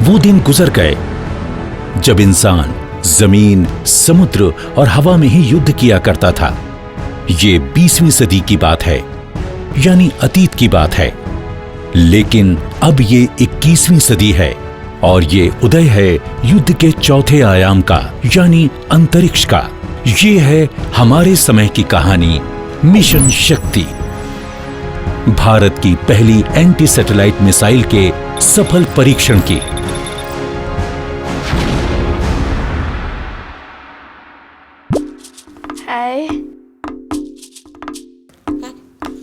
वो दिन गुजर गए जब इंसान जमीन, समुद्र और हवा में ही युद्ध किया करता था। ये 20वीं सदी की बात है, यानी अतीत की बात है। लेकिन अब ये 21वीं सदी है और ये उदय है युद्ध के चौथे आयाम का, यानी अंतरिक्ष का। ये है हमारे समय की कहानी, मिशन शक्ति। भारत की पहली एंटी सैटेलाइट मिसाइल के सफल परीक्षण की।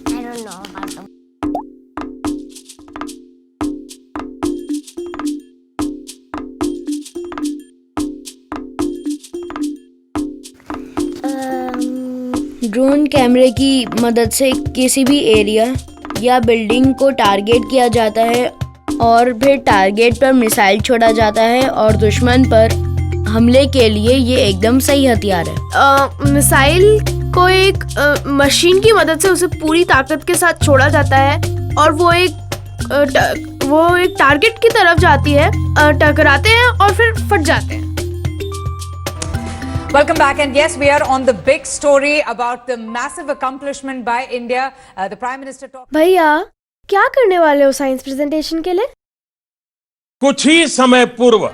I don't know about them. Drone कैमरे की मदद से किसी भी एरिया या बिल्डिंग को टारगेट किया जाता है और फिर टारगेट पर मिसाइल छोड़ा जाता है और दुश्मन पर हमले के लिए ये एकदम सही हथियार है। मिसाइल को एक मशीन की मदद से उसे पूरी ताकत के साथ छोड़ा जाता है और वो एक टारगेट की तरफ जाती है, टकराते हैं और फिर फट जाते हैं। Welcome back, and yes, we are on the big story about the massive accomplishment by India. The Prime Minister talked. भैया, क्या करने वाले हो साइंस प्रेजेंटेशन के लिए? कुछ ही समय पूर्व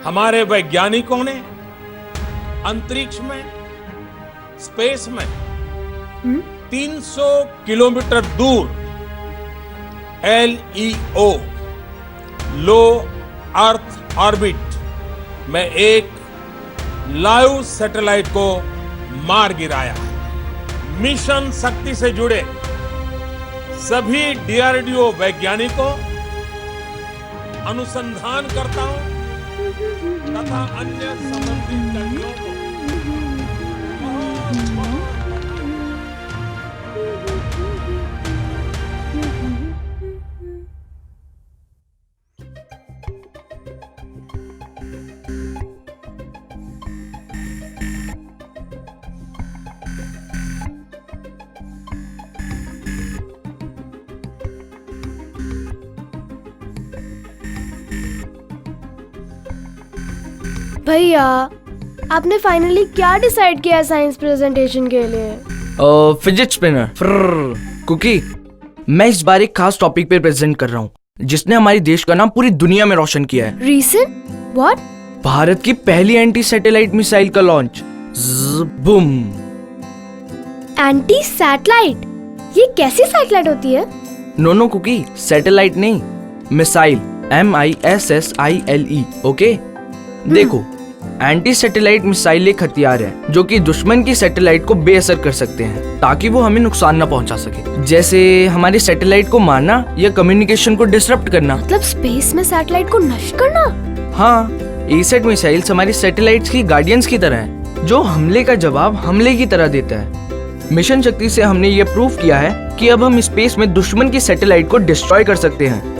हमारे वैज्ञानिकों ने अंतरिक्ष में, स्पेस में 300 किलोमीटर दूर LEO, लो अर्थ ऑर्बिट में एक लाइव सैटेलाइट को मार गिराया। मिशन शक्ति से जुड़े सभी DRDO वैज्ञानिकों, अनुसंधानकर्ताओं तथा अन्य संबंधित कर्मियों को भैया, आपने फाइनली क्या डिसाइड किया साइंस प्रेजेंटेशन के लिए? Fidget spinner cookie. मैं इस बार एक खास टॉपिक पे प्रेजेंट कर रहा हूँ जिसने हमारे देश का नाम पूरी दुनिया में रोशन किया है। रीजन? व्हाट? भारत की पहली एंटी सैटेलाइट मिसाइल का लॉन्च। बूम। Anti satellite? ये कैसी सैटेलाइट होती है? नो कुकी, सैटेलाइट नहीं, मिसाइल। MISSILE। ओके, देखो, एंटी सैटेलाइट मिसाइल एक हथियार है जो कि दुश्मन की सैटेलाइट को बेअसर कर सकते हैं ताकि वो हमें नुकसान न पहुंचा सके, जैसे हमारी सैटेलाइट को मारना या कम्युनिकेशन को डिसरप्ट करना। मतलब स्पेस में सैटेलाइट को नष्ट करना? हाँ, एसैट मिसाइल्स हमारी सैटेलाइट्स की गार्डियंस की तरह हैं, जो हमले का जवाब हमले की तरह देता है। मिशन शक्ति से हमने ये प्रूव किया है कि अब हम स्पेस में दुश्मन की सैटेलाइट को डिस्ट्रॉय कर सकते हैं।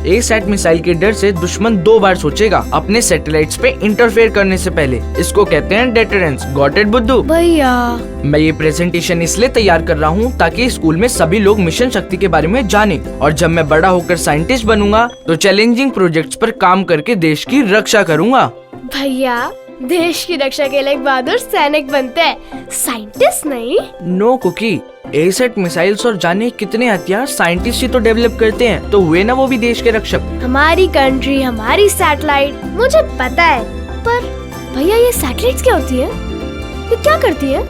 एसैट मिसाइल के डर से दुश्मन 2 बार सोचेगा अपने सैटेलाइट्स पे इंटरफेयर करने से पहले। इसको कहते हैं डेटरेंस। गॉट इट बुद्धू? भैया, मैं ये प्रेजेंटेशन इसलिए तैयार कर रहा हूँ ताकि स्कूल में सभी लोग मिशन शक्ति के बारे में जाने, और जब मैं बड़ा होकर साइंटिस्ट बनूंगा तो चैलेंजिंग प्रोजेक्ट्स पर काम करके देश की रक्षा करूंगा। भैया, देश की रक्षा के लिए एक बहादुर सैनिक बनते हैं, साइंटिस्ट नहीं। नो कुकी, एसैट मिसाइल्स और जाने कितने हथियार साइंटिस्ट ही तो डेवलप करते हैं, तो हुए ना वो भी देश के रक्षक। हमारी कंट्री, हमारी सैटेलाइट, मुझे पता है, पर भैया ये सैटेलाइट्स क्या होती है? ये क्या करती है?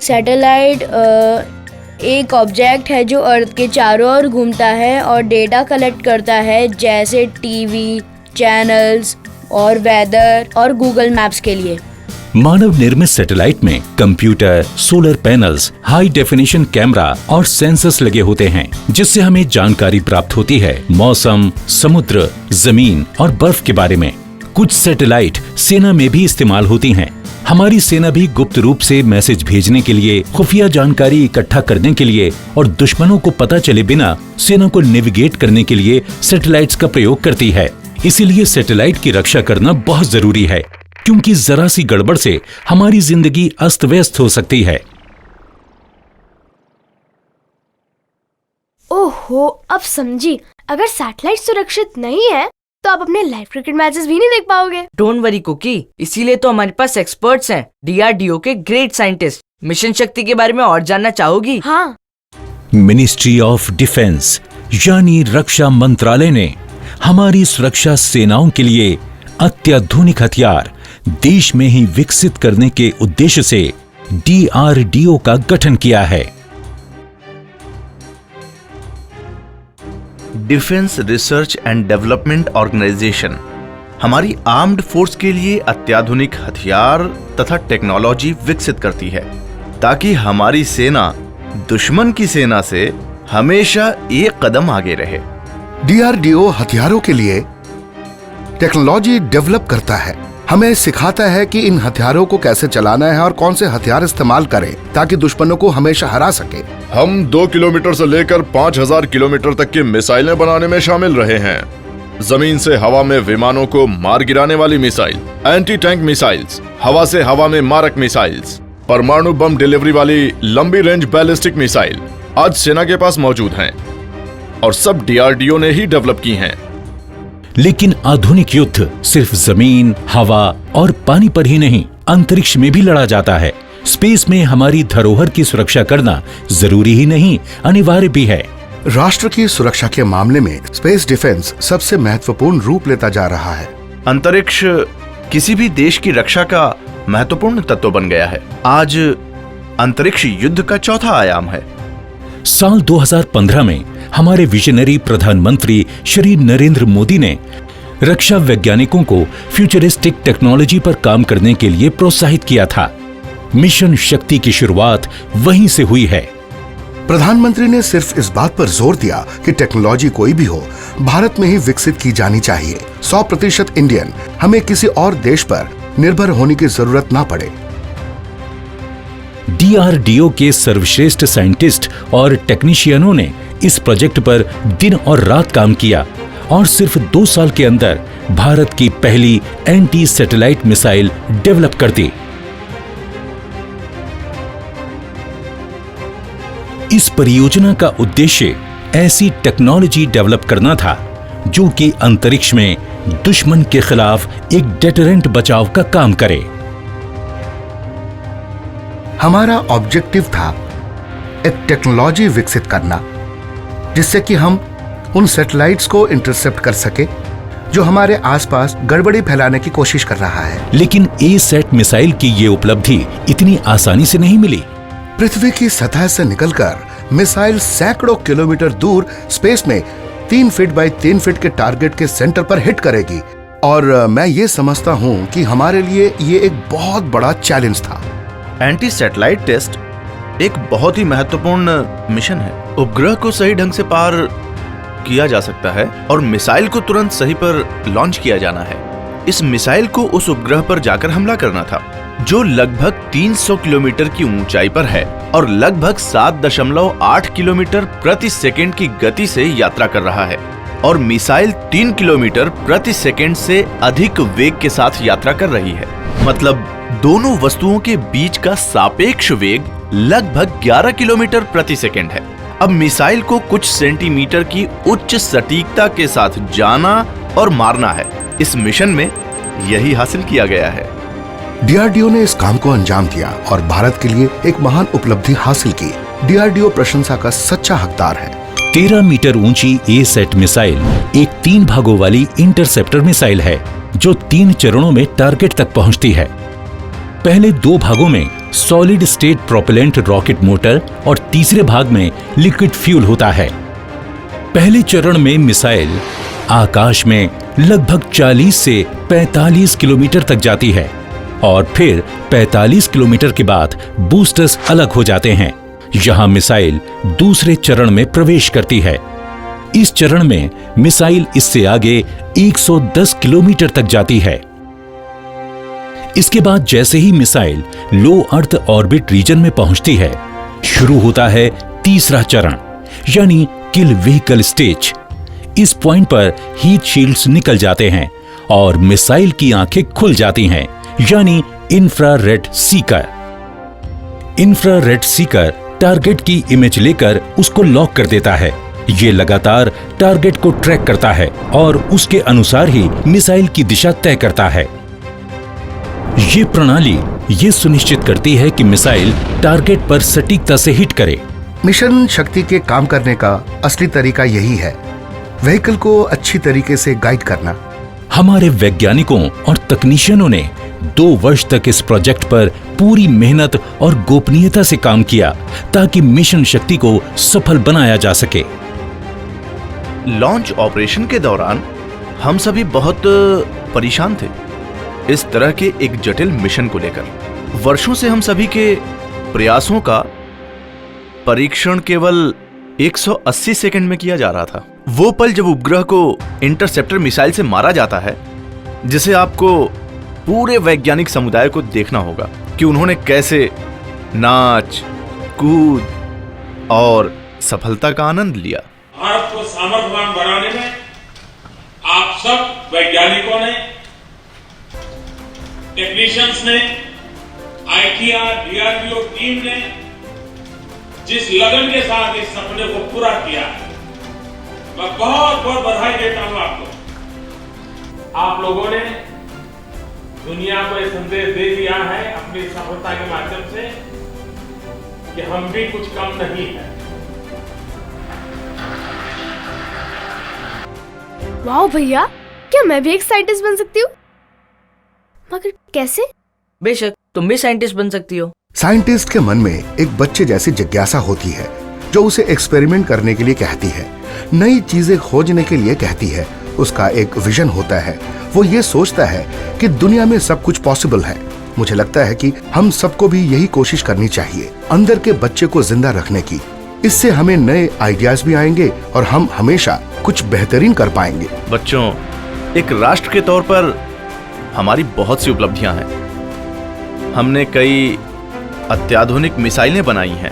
सैटेलाइट एक ऑब्जेक्ट है जो अर्थ के चारों ओर घूमता है और डेटा कलेक्ट करता है, जैसे टीवी चैनल्स और वेदर और गूगल मैप्स के लिए। मानव निर्मित सैटेलाइट में computer, solar panels, high definition camera और सेंसर्स लगे होते हैं, जिससे हमें जानकारी प्राप्त होती है मौसम, समुद्र, जमीन और बर्फ के बारे में। कुछ सैटेलाइट सेना में भी इस्तेमाल होती हैं। हमारी सेना भी गुप्त रूप से मैसेज भेजने के लिए, खुफिया जानकारी इकट्ठा करने के लिए और दुश्मनों को पता चले बिना सेना को नेविगेट करने के लिए सैटेलाइट्स का प्रयोग करती है। इसीलिए सैटेलाइट की रक्षा करना बहुत जरूरी है, क्योंकि जरा सी गड़बड़ से हमारी जिंदगी अस्त व्यस्त हो सकती है। ओहो, अब समझी। अगर सैटेलाइट सुरक्षित नहीं है तो आप अपने लाइव क्रिकेट मैचेस भी नहीं देख पाओगे। डोंट वरी कुकी, इसीलिए तो हमारे पास एक्सपर्ट्स हैं, DRDO के ग्रेट साइंटिस्ट। मिशन शक्ति के बारे में और जानना चाहोगी? हाँ। मिनिस्ट्री ऑफ डिफेंस यानी रक्षा मंत्रालय ने हमारी सुरक्षा सेनाओं के लिए अत्याधुनिक हथियार देश में ही विकसित करने के उद्देश्य से DRDO का गठन किया है। Defence research and development organisation हमारी आर्म्ड फोर्स के लिए अत्याधुनिक हथियार तथा टेक्नोलॉजी विकसित करती है ताकि हमारी सेना दुश्मन की सेना से हमेशा एक कदम आगे रहे। DRDO हथियारों के लिए टेक्नोलॉजी डेवलप करता है, हमें सिखाता है कि इन हथियारों को कैसे चलाना है और कौन से हथियार इस्तेमाल करें ताकि दुश्मनों को हमेशा हरा सके। हम 2 किलोमीटर से लेकर 5000 किलोमीटर तक की मिसाइलें बनाने में शामिल रहे हैं। जमीन से हवा में विमानों को मार गिराने वाली मिसाइल, एंटी टैंक मिसाइल्स, हवा से हवा में मारक मिसाइल्स, परमाणु बम डिलीवरी वाली लंबी रेंज बैलिस्टिक मिसाइल आज सेना के पास मौजूद हैं और सब DRDO ने ही डेवलप की हैं। लेकिन आधुनिक युद्ध सिर्फ जमीन, हवा और पानी पर ही नहीं, अंतरिक्ष में भी लड़ा जाता है। स्पेस में हमारी धरोहर की सुरक्षा करना जरूरी ही नहीं, अनिवार्य भी है। राष्ट्र की सुरक्षा के मामले में स्पेस डिफेंस सबसे महत्वपूर्ण रूप लेता जा रहा है। अंतरिक्ष किसी भी देश की रक्षा का महत्वपूर्ण तत्व बन गया है। आज अंतरिक्ष युद्ध का चौथा आयाम है। साल 2015 में हमारे विजनरी प्रधानमंत्री श्री नरेंद्र मोदी ने रक्षा वैज्ञानिकों को फ्यूचरिस्टिक टेक्नोलॉजी पर काम करने के लिए प्रोत्साहित किया था। मिशन शक्ति की शुरुआत वहीं से हुई है। प्रधानमंत्री ने सिर्फ इस बात पर जोर दिया कि टेक्नोलॉजी कोई भी हो, भारत में ही विकसित की जानी चाहिए। 100% इंडियन, हमें किसी और देश पर निर्भर होने की जरूरत ना पड़े। DRDO के सर्वश्रेष्ठ साइंटिस्ट और टेक्नीशियनों ने इस प्रोजेक्ट पर दिन और रात काम किया और सिर्फ 2 साल के अंदर भारत की पहली एंटी सैटेलाइट मिसाइल डेवलप कर दी। इस परियोजना का उद्देश्य ऐसी टेक्नोलॉजी डेवलप करना था जो कि अंतरिक्ष में दुश्मन के खिलाफ एक डेटरेंट बचाव का काम करे। हमारा ऑब्जेक्टिव था एक टेक्नोलॉजी विकसित करना जिससे कि हम उन सैटेलाइट्स को इंटरसेप्ट कर सके जो हमारे आसपास गड़बड़ी फैलाने की कोशिश कर रहा है। लेकिन A-SAT मिसाइल की ये उपलब्धि इतनी आसानी से नहीं मिली। पृथ्वी की सतह से निकलकर मिसाइल सैकड़ों किलोमीटर दूर स्पेस में 3 फीट बाय 3 फीट के टारगेट के सेंटर पर हिट करेगी और मैं ये समझता हूँ कि हमारे लिए ये एक बहुत बड़ा चैलेंज था। एंटी सैटेलाइट टेस्ट एक बहुत ही महत्वपूर्ण मिशन है। उपग्रह को सही ढंग से पार किया जा सकता है और मिसाइल को तुरंत सही पर लॉन्च किया जाना है। इस मिसाइल को उस उपग्रह पर जाकर हमला करना था जो लगभग 300 किलोमीटर की ऊंचाई पर है और लगभग 7.8 किलोमीटर प्रति सेकंड की गति से यात्रा कर रहा है और मिसाइल 3 किलोमीटर प्रति सेकंड से अधिक वेग के साथ यात्रा कर रही है। मतलब दोनों वस्तुओं के बीच का सापेक्ष वेग लगभग 11 किलोमीटर प्रति सेकंड है। अब मिसाइल को कुछ सेंटीमीटर की उच्च सटीकता के साथ जाना और मारना है। इस मिशन में यही हासिल किया गया है। DRDO ने इस काम को अंजाम दिया और भारत के लिए एक महान उपलब्धि हासिल की। DRDO प्रशंसा का सच्चा हकदार है। 13 मीटर ऊंची A-SAT मिसाइल एक 3 भागों वाली इंटरसेप्टर मिसाइल है जो 3 चरणों में टारगेट तक पहुंचती है। पहले 2 भागों में solid state propellant rocket motor और तीसरे भाग में लिक्विड फ्यूल होता है। पहले चरण में मिसाइल आकाश में लगभग 40 से 45 किलोमीटर तक जाती है और फिर 45 किलोमीटर के बाद बूस्टर्स अलग हो जाते हैं। यहां मिसाइल दूसरे चरण में प्रवेश करती है। इस चरण में मिसाइल इससे आगे 110 किलोमीटर तक जाती है। इसके बाद जैसे ही मिसाइल लो अर्थ ऑर्बिट रीजन में पहुंचती है, शुरू होता है तीसरा चरण यानी किल व्हीकल स्टेज। इस पॉइंट पर हीट शील्ड्स निकल जाते हैं और मिसाइल की आंखें खुल जाती हैं यानी infrared Sikar. Infrared Sikar target की इमेज लेकर उसको लॉक कर देता है ये लगातार टारगेट को ट्रैक करता है और उसके अनुसार ही मिसाइल की दिशा तय करता है। ये प्रणाली ये सुनिश्चित करती है कि मिसाइल टारगेट पर सटीकता से हिट करे। मिशन शक्ति के काम करने का असली तरीका यही है, व्हीकल को अच्छी तरीके से गाइड करना। हमारे वैज्ञानिकों और तकनीशियनों ने 2 वर्ष तक इस प्रोजेक्ट पर पूरी मेहनत और गोपनीयता से काम किया ताकि मिशन शक्ति को सफल बनाया जा सके। लॉन्च ऑपरेशन के दौरान हम सभी बहुत परेशान थे इस तरह के एक जटिल मिशन को लेकर। वर्षों से हम सभी के प्रयासों का परीक्षण केवल 180 सेकंड में किया जा रहा था। वो पल जब उपग्रह को इंटरसेप्टर मिसाइल से मारा जाता है, जिसे आपको पूरे वैज्ञानिक समुदाय को देखना होगा कि उन्होंने कैसे नाच, कूद और सफलता का आनंद लिया। भारत को सामर्थ्यवान बनाने में आप सब वैज्ञानिकों ने, टेक्नीशियंस ने, आईटीआर, डीआरडीओ टीम ने जिस लगन के साथ इस सपने को पूरा किया, मैं बहुत बहुत बधाई देता हूं आपको। आप लोगों ने दुनिया को यह संदेश दे दिया है अपनी सफलता के माध्यम से कि हम भी कुछ कम नहीं है। वाह भैया, क्या मैं भी एक साइंटिस्ट बन सकती हूँ? मगर कैसे? बेशक तुम भी साइंटिस्ट बन सकती हो। साइंटिस्ट के मन में एक बच्चे जैसी जिज्ञासा होती है जो उसे एक्सपेरिमेंट करने के लिए कहती है, नई चीजें खोजने के लिए कहती है। उसका एक विजन होता है, वो ये सोचता है कि दुनिया में सब कुछ पॉसिबल है। मुझे लगता है कि हम सबको भी यही कोशिश करनी चाहिए, अंदर के बच्चे को जिंदा रखने की। इससे हमें नए आइडियाज भी आएंगे और हम हमेशा कुछ बेहतरीन कर पाएंगे। बच्चों, एक राष्ट्र के तौर पर हमारी बहुत सी उपलब्धियां हैं। हमने कई अत्याधुनिक मिसाइलें बनाई हैं,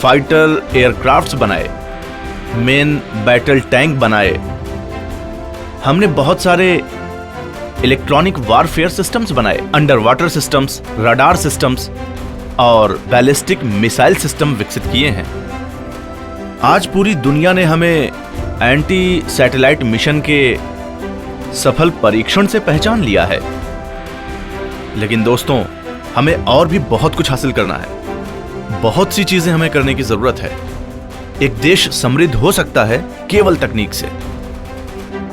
फाइटर एयरक्राफ्ट्स बनाए, मेन बैटल टैंक बनाए। हमने बहुत सारे इलेक्ट्रॉनिक वारफेयर सिस्टम्स बनाए, under water systems, radar systems और बैलिस्टिक मिसाइल सिस्टम विकसित किए हैं। आज पूरी दुनिया ने हमें एंटी सैटेलाइट मिशन के सफल परीक्षण से पहचान लिया है। लेकिन दोस्तों, हमें और भी बहुत कुछ हासिल करना है। बहुत सी चीजें हमें करने की जरूरत है। एक देश समृद्ध हो सकता है केवल तकनीक से।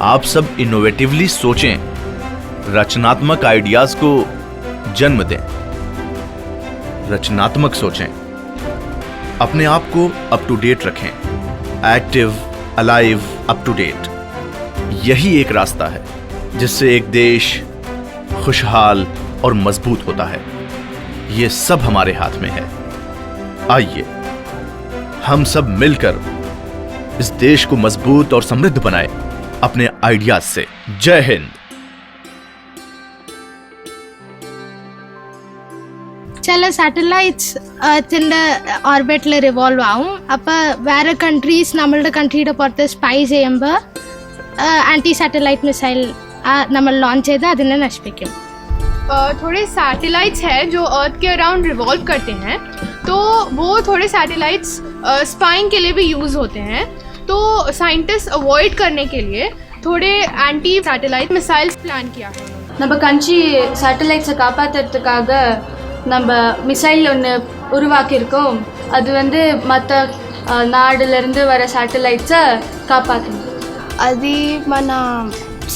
आप सब इनोवेटिवली सोचें, रचनात्मक आइडियाज को जन्म दें, रचनात्मक सोचें, अपने आप को अप टू डेट रखें, active, alive, up to date. यही एक रास्ता है जिससे एक देश खुशहाल और मजबूत होता है। ये सब हमारे हाथ में है। आइए हम सब मिलकर इस देश को मजबूत और समृद्ध बनाएं अपने आइडियाज से। जय हिंद। சில சேட்டலைட்ஸ் எர்த்தின் ஆர்பிட்ல റിവോൾവ് ആവും. അപ്പോൾ വേറെ കൺട്രീസ് നമ്മളുടെ കൺട്രിയുടെ പുറത്ത് സ്പൈ ചെയ്യുമ്പോൾ ആൻറ്റി സैटेलाइट मिसाइल നമ്മൾ लॉन्च ചെയ്ത് അതിനെ നശിപ്പിക്കും. थोड़े सैटेलाइट्स हैं जो अर्थ के अराउंड रिवॉल्व करते हैं, तो वो थोड़े सैटेलाइट्स स्पाइंग के लिए भी यूज़ होते हैं। तो साइंटिस्ट अवॉइड करने के लिए थोड़े एंटी सैटेलाइट मिसाइल्स प्लान किया है। நம்ம கண்ட்ரி சேட்டலைட்ஸை காப்பாற்றுறதுக்காக நம்ம மிசைல் ஒன்று உருவாக்கியிருக்கோம். அது வந்து மற்ற நாடுலேருந்து வர சேட்டலைட்ஸை காப்பாற்றணும். అది మన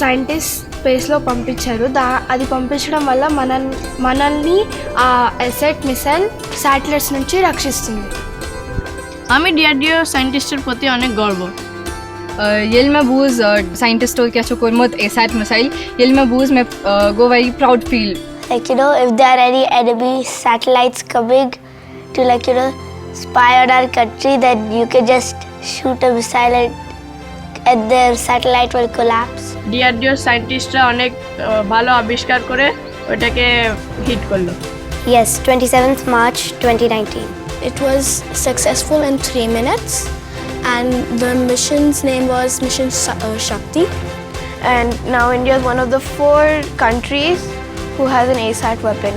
సైంటిస్ట్ స్పేస్లో పంపించారు. అది పంపించడం వల్ల మనల్ని ఆ ఎసెట్ మిసైల్ శాటిలైట్స్ నుంచి రక్షిస్తుంది. আমি ডিআরডিও সাইন্টিস্টের প্রতি অনেক গর্ব. Yelmabuz scientist कैसे कोरमत ASAT missile Yelmabuz में go very proud feel. Like if there are any enemy satellites coming to spy on our country, then you can just shoot a missile and their satellite will collapse. DRDO সায়েন্টিস্টরা অনেক ভালো আবিষ্কার করে ওটাকে hit করলো. Yes, 27th March 2019. It was successful in 3 minutes and the mission's name was Mission Shakti. And now India is one of the 4 countries who has an ASAT weapon,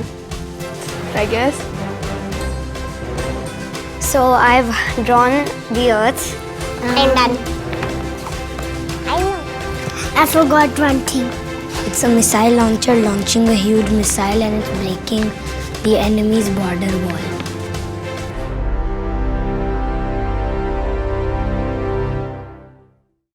I guess. So I've drawn the Earth I'm done. I forgot one thing. It's a missile launcher launching a huge missile and it's breaking the enemy's border wall.